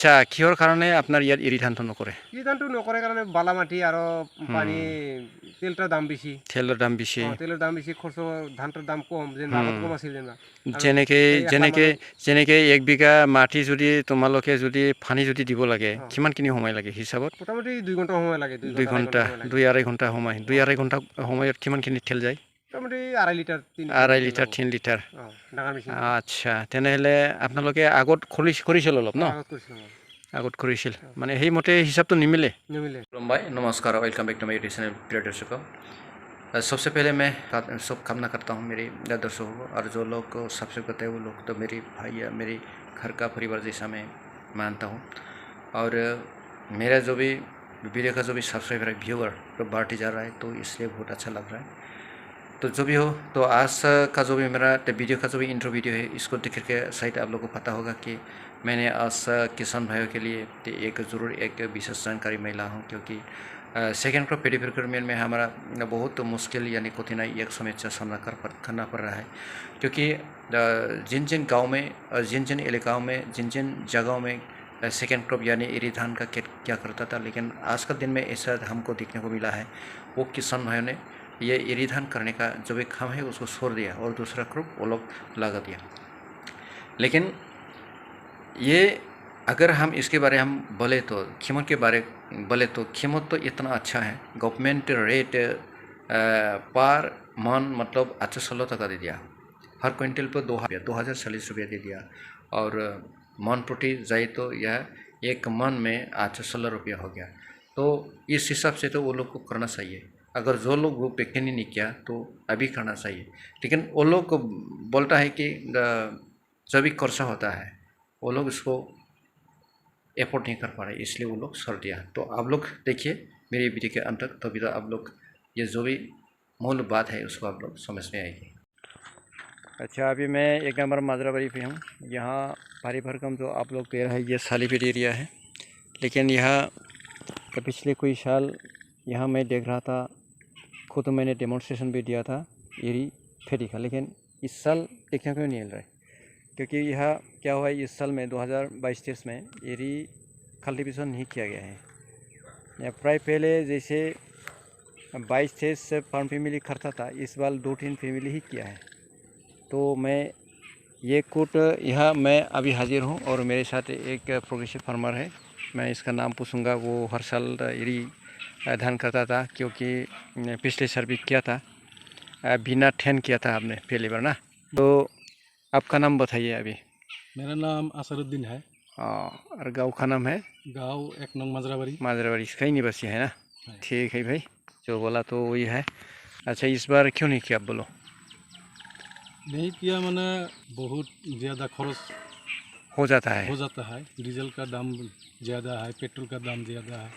আচ্ছা, কিহৰ কাৰণে আপোনাৰ ইয়াত এৰি ধানটো নকৰে? এই ধানটো নকৰে কাৰণে বালা মাটি আৰু পানী, তেলটাৰ দাম বেছি। তেলৰ দাম বেছি। তেলৰ দাম বেছি, খৰচ ধানটোৰ দাম কম, যেনিবা আগত কম আছিল যেনিবা। যেনেকে 1 বিঘা মাটি যদি তোমালোকে যদি পানী যদি দিব লাগে, কিমানখিনি সময় লাগে হিচাপত? মোটামুটি 2 ঘণ্টা সময় লাগে, 2 2 ঘণ্টা 2.5 ঘণ্টা, ঘণ্টা সময় লাগে। 2-2.5 ঘণ্টা সময়। 2-2.5 ঘণ্টা সময়ত কিমানখিনি তেল যায়? মোটামুটি 2.5 লিটাৰ 3 2.5 লিটাৰ লিটাৰ 3 লিটাৰ। ডাঙৰ মেচিন। আচ্ছা, তেনেহ'লে আপোনালোকে আগত কৰিছিল অলপ ন? আগত কৰিছিলোঁ। আগত কৰিছিল, মানে সেইমতে হিচাপটো নিমিলে। निमिले। भाई नमस्कार, welcome back to my YouTube channel प्रिय दर्शकों। सबसे पहले मैं शुभ कामना करता हूँ मेरे दर्शकों को, और जो लोग को सब्सक्राइब करते हैं वो लोग तो मेरी भाई या मेरे घर का परिवार जैसा मैं मानता हूँ। और मेरा जो भी वीडियो का जो भी सब्सक्राइबर है, व्यूअर तो बढ़ते जा रहा है, तो इसलिए बहुत अच्छा लग रहा है। तो जो भी हो, तो आज का जो भी मेरा वीडियो का जो भी इंट्रो वीडियो है, इसको देख के शायद आप लोगों को पता होगा कि मैंने आज किसान भाइयों के लिए एक ज़रूर एक विशेष जानकारी मैं ला हूँ, क्योंकि सेकेंड क्रॉप पैडी प्रोक्योरमेंट में हमारा बहुत मुश्किल यानी कठिनाई एक समस्या सामना करना पड़ रहा है। क्योंकि जिन जिन गाँव में, जिन जिन इलाकाओं में, जिन जिन जगहों में सेकेंड क्रॉप यानी एरी धान का क्या करता था, लेकिन आज का दिन में ऐसा हमको देखने को मिला है, वो किसान भाइयों ने ये एरी धान करने का जो भी काम है उसको छोड़ दिया और दूसरा क्रॉप वो लोग लगा दिया। लेकिन ये अगर हम इसके बारे हम बोले तो कीमत के बारे बोले तो कीमत तो इतना अच्छा है, गवर्नमेंट रेट पर मन मतलब 816 दे दिया, हर क्विंटल पर 2040 रुपया दे दिया, और मन प्रति जाए तो यह एक मन में 816 रुपया हो गया। तो इस हिसाब से तो वो लोग को करना चाहिए। अगर जो लोग वो पैकेट नहीं किया तो अभी करना चाहिए, लेकिन वो लोग को बोलता है कि जो भी खर्चा होता है वो लोग इसको एफोर्ड नहीं कर पा रहे, इसलिए वो लोग छोड़ दिया। तो आप लोग देखिए मेरी वीडियो के अंत तक, तभी तो आप लोग ये जो भी मूल बात है उसको आप लोग समझ में आएगी। अच्छा, अभी मैं 1 नंबर माजराबाड़ी पे हूँ। यहाँ भारी भरकम जो आप लोग दे रहा है ये सालीपेट एरिया है, लेकिन यहाँ पिछले कोई साल यहाँ मैं देख रहा था, खुद मैंने डेमोन्स्ट्रेशन भी दिया था एरी फेरी का, लेकिन इस साल देखने को नहीं मिल रहा है। क्योंकि यह क्या हुआ है, इस साल में 2022-23 में एरी कल्टीवेशन नहीं किया गया है। प्राय पहले जैसे 22-23 फार्म फैमिली करता था, इस बार 2-3 फैमिली ही किया है। तो मैं ये कुट यहाँ मैं अभी हाजिर हूँ, और मेरे साथ एक प्रोग्रेसिव फार्मर है, मैं इसका नाम पूछूंगा। वो हर साल एरी धान करता था, क्योंकि पिछले साल भी किया था, बिना ठेन किया था आपने पहली बार ना। तो आपका नाम बताइए अभी। मेरा नाम असरुद्दीन है। और गाँव का नाम है? गाँव 1 नंग माजराबाड़ी। माजराबाड़ी इसका ही निवासी है ना? ठीक है भाई, जो बोला तो वही है। अच्छा, इस बार क्यों नहीं किया, आप बोलो? नहीं किया मैंने, बहुत ज़्यादा खर्च हो जाता है। डीजल का दाम ज़्यादा है, पेट्रोल का दाम ज़्यादा है,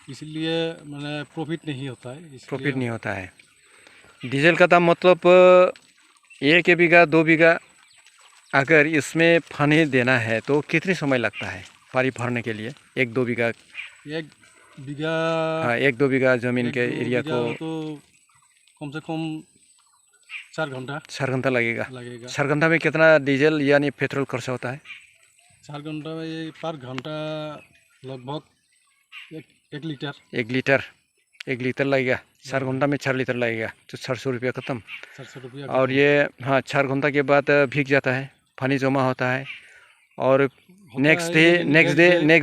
इसलिए मैंने प्रॉफिट नहीं होता है। प्रॉफिट नहीं होता है। डीजल का दाम मतलब 1 बीघा 2 बीघा अगर इसमें पानी देना है तो कितनी समय लगता है पानी भरने के लिए? 1-2 बीघा, 1 बीघा, हाँ 1-2 बीघा ज़मीन के एरिया को तो कम से कम 4 घंटा 4 घंटा लगेगा। 4 घंटा में कितना डीजल यानी पेट्रोल खर्च होता है? 4 घंटा में पर घंटा लगभग 1 लीटर। 1 लीटर लगेगा। 4 घंटा में 4 लीटर लगेगा, तो 400 रुपया ख़त्म। 400 रुपया। और ये हाँ 4 घंटा के बाद भीग जाता है, पानी जमा होता है, और नेक्स्ट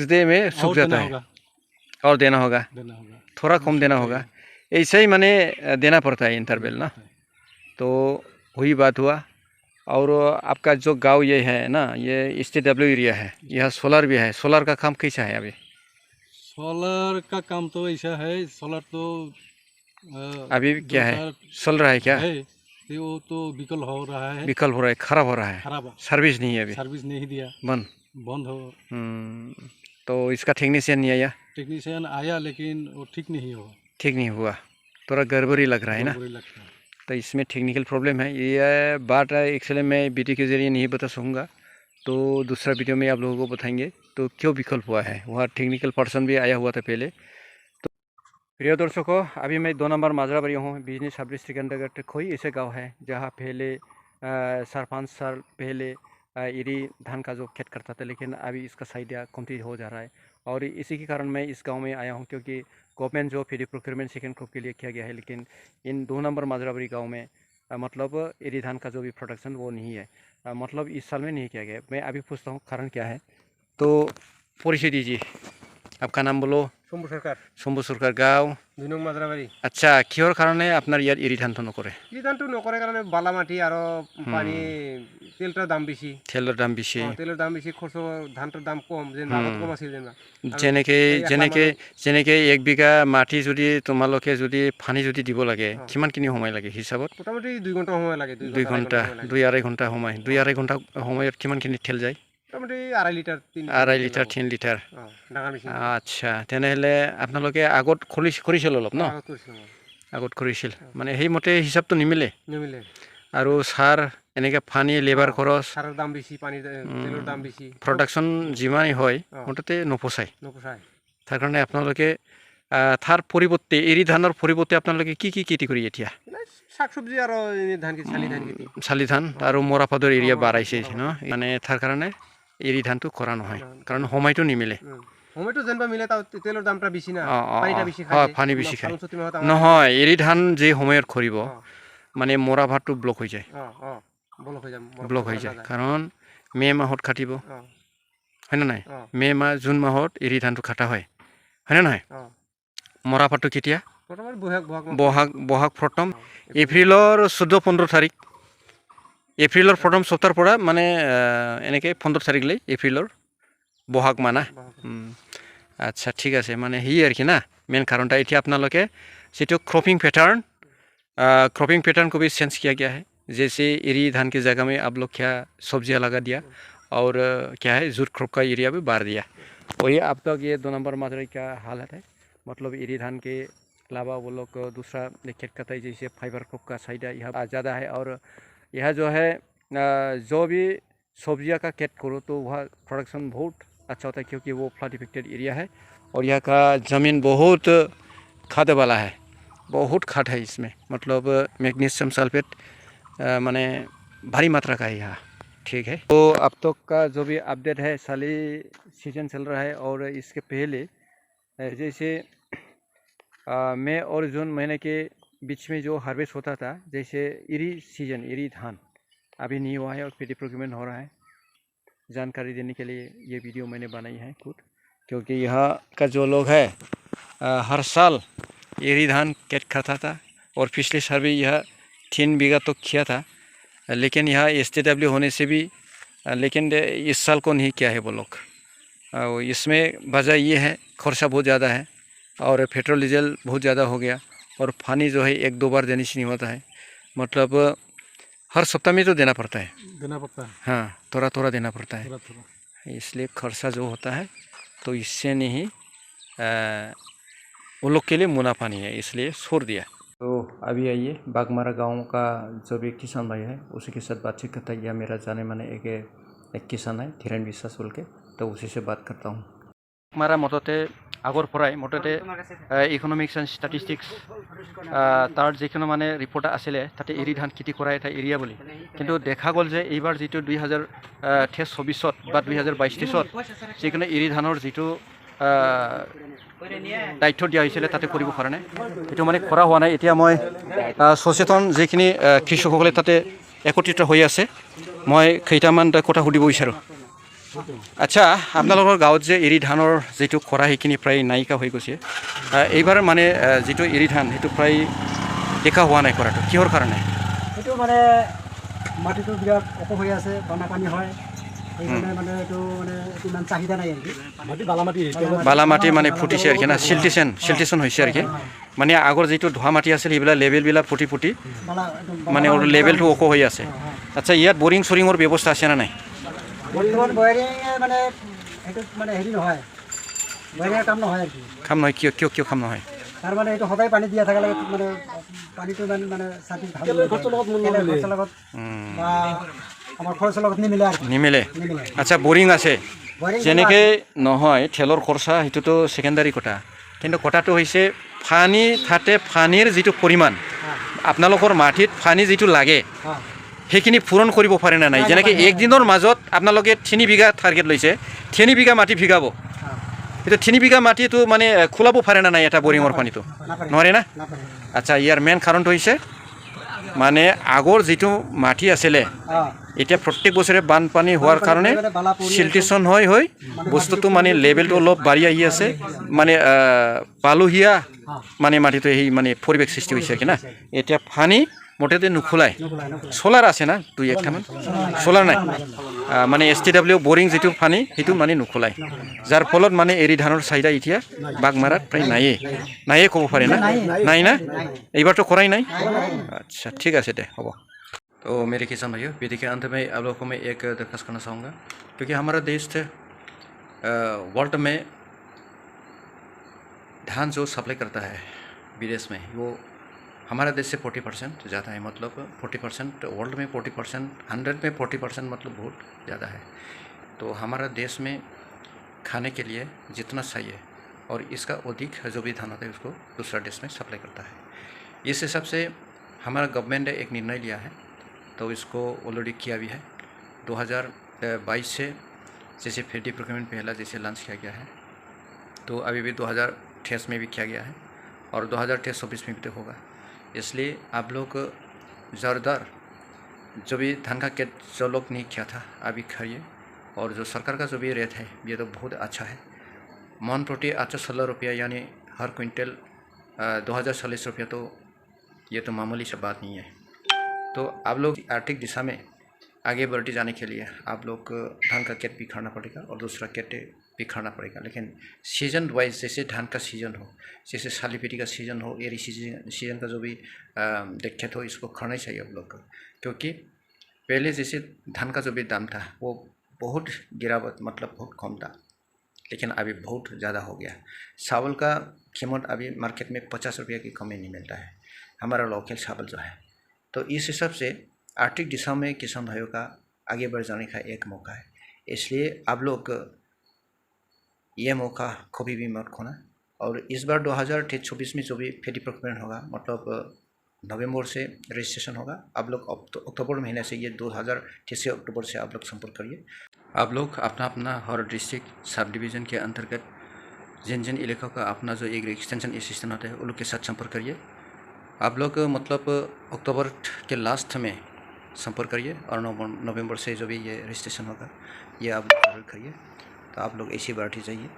डे में सूख जाता है, और देना होगा, थोड़ा कम देना होगा। ऐसे ही मैंने देना पड़ता है इंटरवल ना। तो वही बात हुआ। और आपका जो गांव ये है ना, ये STW एरिया है, यहाँ सोलर भी है। सोलर का काम कैसा है अभी? सोलर का काम तो ऐसा है, सोलर तो अभी क्या है, चल रहा है क्या? वो तो विकल हो रहा है, खराब हो रहा है, सर्विस नहीं है अभी, सर्विस नहीं दिया, बंद हो। तो इसका टेक्नीशियन नहीं आया? टेक्नीशियन आया, लेकिन वो ठीक नहीं हुआ। थोड़ा गड़बड़ी लग रहा है ना। तो इसमें टेक्निकल प्रॉब्लम है। ये बात एक्चुअली मैं वीडियो के ज़रिए नहीं बता सकूँगा, तो दूसरा वीडियो में आप लोगों को बताएंगे तो क्यों विकल्प हुआ है। वहाँ टेक्निकल पर्सन भी आया हुआ था पहले। तो प्रिय दर्शकों, अभी मैं 2 नंबर माजराबाड़ी हूँ। बिजनेस सब डिस्ट्रिक्ट के अंतर्गत कोई ऐसे गाँव है जहाँ पहले 4-5 साल पहले इरी धान का जो खेत करता था, लेकिन अभी इसका साइड कंप्लीट हो जा रहा है। और इसी के कारण मैं इस गांव में आया हूं, क्योंकि गवर्नमेंट जो पीडी प्रोक्योरमेंट सेकेंड क्रॉप के लिए किया गया है, लेकिन इन 2 नंबर माजराबाड़ी गांव में मतलब इरी धान का जो भी प्रोडक्शन वो नहीं है, मतलब इस साल में नहीं किया गया। मैं अभी पूछता हूँ कारण क्या है। तो परिचय दीजिए, आपका नाम बोलो। শম্ভু সরকার, शंभु सरकार गाँव। 2 নং মাদ্রাবাড়ি। আচ্ছা, কিহৰ কাৰণে আপোনাৰ ইয়াত এৰি ধানটো নকৰে? এই ধানটো নকৰে কাৰণে বালা মাটি আৰু পানী, তেলটার দাম বেশি। তেলৰ দাম বেছি, তেলের দাম বেশি, খরচ ধানটার দাম কম, যে আগত কম আছিল যেনিবা। যেনেকে 1 বিঘা মাটি যদি তোমালোকে যদি পানী যদি দিব লাগে, কিমানখিনি সময় লাগে হিচাপত? মোটামুটি 2 ঘন্টা সময় লাগে। 2 ঘন্টা, 2-2.5 ঘন্টা সময়। 2-2.5 ঘন্টা সময়ত কিমানখিনি তেল যায়? মোটামুটি 2.5 লিটার 2.5 লিটাৰ 3 লিটাৰ। ডাঙৰ মেচিন আচ্ছা, তেনেহ'লে আপোনালোকে আগত কৰিছিল অলপ ন? আগত কৰিছিল, মানে সেইমতে হিচাপটো নিমিলে। আৰু সাৰ এনেকৈ পানী, লেবাৰ খৰচ, সাৰৰ দাম বেছি, পানীৰ তেলৰ দাম বেছি, প্ৰডাকশ্যন যিমানেই হয় মুঠতে নপচায়। তাৰ কাৰণে আপোনালোকে তাৰ পৰিৱৰ্তে এৰি ধানৰ পৰিৱৰ্তে আপোনালোকে কি খেতি কৰি এতিয়া? শাক চব্জি আৰু ধান খেতি, শালি ধান আৰু মৰাপাটৰ এৰিয়া বাঢ়াইছে ন? মানে তাৰ কাৰণে এৰি ধানটো কৰা নহয়, কাৰণ সময়টো নিমিলে। সময়টো যেনিবা মিলে, তাও তেলৰ দামটা বেছি না, পানীটা বেছি খায়। পানী বেছি খায় নহয়। এৰি ধান যে সময়ত কৰিব, মানে মৰাপাটটো ব্লক হৈ যায়, ব্লক হৈ যায়। কাৰণ মে' মাহত কাটিব, হয়নে নাই? মে' মাহ, জুন মাহত এৰি ধানটো কাটা হয়, হয়নে নহয়? মৰাপাটটো কেতিয়া? বহাগ প্ৰথম, এপ্ৰিলৰ 14-15 তাৰিখ, এপ্ৰিলৰ প্ৰথম সপ্তাহৰ পৰা মানে এনেকৈ 15 তাৰিখলৈ এপ্ৰিলৰ বহাগ মাহ না। আচ্ছা, ঠিক আছে, মানে সেই আর কি না मेन कारणটা। এতিয়া আপোনালোকে যিটো क्रॉपिंग पैटर्न को भी चेंज किया गया है। जैसे एरी धान की जगह में आप लोग क्या सब्जियां लगा दिया, और क्या है जूट क्रॉप का एरिया भी बढ़ दिया। वही अब तक ये 2 नंबर मात्रा का हालत है, मतलब एरी धान के अलावा वो लोग दूसरा खेत करता है, जैसे फाइबर क्रॉप का साइड यहाँ ज़्यादा है। और यह जो है जो भी सब्जियां का खेत करो तो वह प्रोडक्शन बहुत अच्छा होता है, क्योंकि वो फ्लड इफेक्टेड एरिया है और यहाँ का ज़मीन बहुत खाद वाला है, बहुत खाद है इसमें, मतलब मैग्नीशियम सल्फेट माने भारी मात्रा का है यहाँ। ठीक है, तो अब तक का जो भी अपडेट है, साली सीजन चल रहा है, और इसके पहले जैसे मई और जून महीने के बीच में जो हार्वेस्ट होता था, जैसे इरी सीजन, इरी धान अभी नहीं हुआ है और पीडी प्रोक्योरमेंट हो रहा है। जानकारी देने के लिए ये वीडियो मैंने बनाई है खुद, क्योंकि यहाँ का जो लोग है हर साल एरी धान खेत खाता था, और पिछले साल भी यह 3 बीघा तो किया था, लेकिन यहाँ STW होने से भी लेकिन इस साल को नहीं किया है वो लोग। इसमें वजह ये है, खर्चा बहुत ज़्यादा है, और पेट्रोल डीजल बहुत ज़्यादा हो गया, और पानी जो है 1-2 बार देने से नहीं होता है, मतलब हर सप्ताह में तो देना पड़ता है। हाँ, थोड़ा देना पड़ता है, इसलिए खर्चा जो होता है तो इससे नहीं वो लोग के लिए मुनाफा नहीं है, इसलिए छोड़ दिया। तो अभी आइए बागमारा गांव का जो भी किसान भाई है उसी के साथ बातचीत करता है। यह मेरा जाने माने एक किसान है, धीरेन विश्वास बोल के, तो उसी से बात करता हूँ। बागमारा मतते आगर पराय मतते इकोनॉमिक्स एंड स्टैटिस्टिक्स तार जिखिनि माने रिपोर्ट आছিলে ताते एरी धान खेति करा एटा एरिया बोली, किन्तु देखा गल जे एबार जितु 2023-24 बा 2022-23 जिखिनि एरी धानर जितु दायित्व দিয়া হৈছিলে তাতে কৰিব পৰা নাই, এটো মানে কৰা হোৱা নাই। এতিয়া মই সচেতন যিখিনি কৃষকসকলে তাতে একত্ৰিত হৈ আছে, মই কেইটামান কথা সুধিব বিচাৰোঁ। আচ্ছা, আপোনালোকৰ গাঁৱত যে এৰি ধানৰ যিটো কৰা সেইখিনি প্ৰায় নাইকা হৈ গৈছে, এইবাৰ মানে যিটো এৰি ধান সেইটো প্ৰায় দেখা হোৱা নাই কৰাটো, কিহৰ কাৰণে? সেইটো মানে মাটিটো বিৰাট অপ হৈ আছে, বানা পানী হয়, এইকাৰণে মানে এইটো মানে ইমান চাহিদা নাই। বালা মাটি মানে ফুটিছে আৰু কি না, চিল্টেশ্যন হৈছে আৰু কি, মানে আগৰ যিটো ধোৱা মাটি আছিল সেইবিলাক লেভেলবিলাক ফুটি মানে লেভেলটো ওখ হৈ আছে। আচ্ছা, ইয়াত বৰিং চৰিঙৰ ব্যৱস্থা আছে নে নাই? বৰ্তমান বয়াৰিং মানে সেইটো মানে হেৰি নহয়, বয়াৰিঙৰ কাম নহয় আৰু কি। কাম নহয় কিয় কাম নহয়? তাৰ মানে এইটো সদায় পানী দিয়া থাকে লাগে, মানে পানীটো মানে চাটি খৰচৰ লগত বা আমাৰ খৰচৰ লগত নিমিলে। আচ্ছা, বৰিং আছে, যেনেকৈ নহয় তেলৰ খৰচা সেইটোতো ছেকেণ্ডাৰী কথা, কিন্তু কথাটো হৈছে পানী তাতে পানীৰ যিটো পৰিমাণ আপোনালোকৰ মাটিত পানী যিটো লাগে সেইখিনি পূৰণ কৰিব পাৰে নে নাই যেনেকৈ একদিনৰ মাজত আপোনালোকে 3 বিঘা টাৰ্গেট লৈছে 3 বিঘা মাটি ভিগাব এইটো 3 বিঘা মাটিটো মানে খোলাব পাৰে নে নাই এটা বৰিঙৰ পানীটো নোৱাৰে না আচ্ছা ইয়াৰ মেইন কাৰণটো হৈছে মানে আগৰ যিটো মাটি আছিলে এতিয়া প্ৰত্যেক বছৰে বানপানী হোৱাৰ কাৰণে সিলটেশ্যন হৈ বস্তুটো মানে লেভেলটো অলপ বাঢ়ি আহি আছে মানে বালুহীয়া মানে মাটিটো সেই মানে পৰিৱেশ সৃষ্টি হৈছে কি না এতিয়া পানী মোটেতে নুখোলাই সোলাৰ আছে না 2-1টা মান সোলাৰ নাই মানে STW বৰিং যিটো পানী সেইটো মানে নুখোলাই যাৰ ফলত মানে এৰি ধানৰ চাহিদা এতিয়া বাগমাৰাত প্ৰায় নায়ে ক'ব পাৰে না নাই না এইবাৰতো কৰাই নাই अच्छा ठीक है दे हो तो मेरे किसान भाइयों विधि के अंत में आप लोगों को मैं एक दरख्वास्त करना चाहूँगा क्योंकि हमारा देश वर्ल्ड में धान जो सप्लाई करता है विदेश में वो हमारा देश से 40% ज़्यादा है मतलब 40% वर्ल्ड में 40% 100 में 40% मतलब बहुत ज़्यादा है तो हमारा देश में खाने के लिए जितना चाहिए और इसका अधिक जो भी धान होता है उसको दूसरा देश में सप्लाई करता है इस हिसाब से हमारा गवर्नमेंट ने एक निर्णय लिया है तो इसको ऑलरेडी किया भी है 2022 से जैसे फेडी प्रोक्योरमेंट पहला जैसे लॉन्च किया गया है तो अभी भी 2023 में भी किया गया है और 2023-24 में भी तो होगा इसलिए आप लोग ज़ोरदार जो भी धान का केट जो लोग नहीं किया था अभी खाइए और जो सरकार का जो भी रेट है ये तो बहुत अच्छा है मन प्रति 816 रुपया यानी हर क्विंटल 2040 रुपया तो ये तो मामूली सा बात नहीं है तो आप लोग आर्थिक दिशा में आगे बढ़ते जाने के लिए आप लोग धान का केट भी खाना पड़ेगा और दूसरा केट भी खाना पड़ेगा लेकिन सीजन वाइज जैसे धान का सीजन हो जैसे सालीपेटी का सीजन हो एरी सीजन का जो भी दिक्कत हो इसको खाना ही चाहिए आप लोग को क्योंकि पहले जैसे धान का जो भी दाम था वो बहुत गिरावट मतलब बहुत कम था लेकिन अभी बहुत ज़्यादा हो गया चावल का कीमत अभी मार्केट में 50 रुपया की कमी नहीं मिलता है हमारा लोकल चावल जो है तो इस हिसाब से आर्थिक दिशा में किसान भाइयों का आगे बढ़ जाने का एक मौका है इसलिए आप लोग ये मौका कभी भी मत खोना और इस बार 2024 में जो भी फेडी प्रोक्योरमेंट होगा मतलब नवंबर से रजिस्ट्रेशन होगा आप लोग अक्टूबर महीने से ये 2023 अक्टूबर से आप लोग संपर्क करिए आप लोग अपना अपना हर डिस्ट्रिक्ट सब डिवीज़न के अंतर्गत जिन इलाकों का अपना जो एक एक्सटेंशन असिस्टेंट होता है उन लोग के साथ संपर्क करिए आप लोग मतलब अक्टूबर के लास्ट में संपर्क करिए और नवंबर से जो भी ये रजिस्ट्रेशन होगा ये आप जरूर करिए तो आप लोग ऐसी बढ़ती जाइए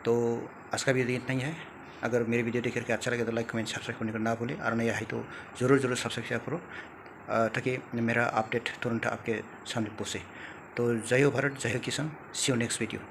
तो आज का वीडियो इतना ही है अगर मेरी वीडियो देख करके अच्छा लगे तो लाइक कमेंट सब्सक्राइब करने को ना भूलें और नया है तो ज़रूर सब्सक्राइब करो ताकि मेरा अपडेट तुरंत आपके सामने पहुँचे तो जय हो भारत जय हो किसान सी यू नेक्स्ट वीडियो